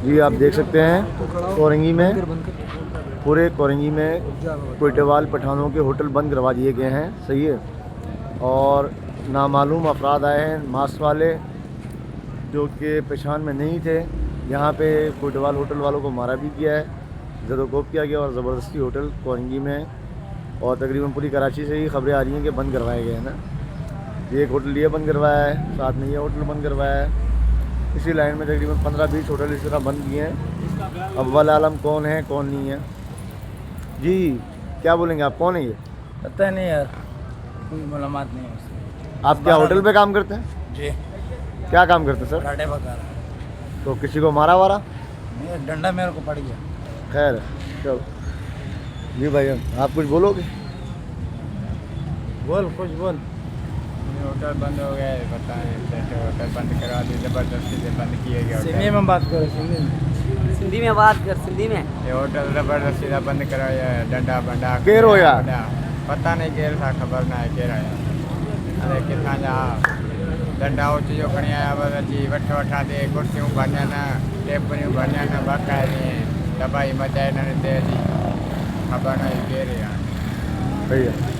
जी आप देख सकते हैं कोरंगी में, पूरे कोरंगी में कोइटेवाल पठानों के होटल बंद करवा दिए गए हैं। सही है। और नामालूम अफराद आए हैं मास्क वाले, जो कि पहचान में नहीं थे। यहाँ पे कोइटेवाल होटल वालों को मारा भी गया है, ज़रोकोब किया गया और ज़बरदस्ती होटल कोरंगी में। और तकरीबन पूरी कराची से ही खबरें आ रही हैं कि बंद करवाए गए हैं ना। ये एक होटल ये बंद करवाया है, साथ में ये होटल बंद करवाया है। इसी लाइन में तकरीबन 15-20 होटल इस तरह बंद किए हैं। अव्वल आलम कौन है कौन नहीं है। जी क्या बोलेंगे आप, कौन है ये? पता नहीं यार, कोई मालूमात नहीं है उससे। आप क्या होटल पे काम करते हैं? जी, क्या काम करते हैं सर? पराठे पका रहा। तो किसी को मारा वारा? नहीं, डंडा मेरे को पड़ गया। खैर चलो जी भाई, आप कुछ बोलोगे? बोल, कुछ बोल। होटल बंद हो गया है, पता नहीं होटल बंद करवा दी, ज़बरदस्ती से बंद किए गए सिंधी में बात करो, सिंधी में। सिंधी में बात कर, सिंधी में। ये होटल ज़बरदस्ती से बंद करवाया है। डंडा बंडा केर हो यार? पता नहीं केर था, खबर ना है केर आया। अरे कितना जा डंडा हो चीज़ों खड़ी आया, बस अची वठा दे, कुर्सियों भरना, टेबलियों भरना, बाकायदे दबाई मचाए न दे जी, खबर नहीं केर यार। सही है।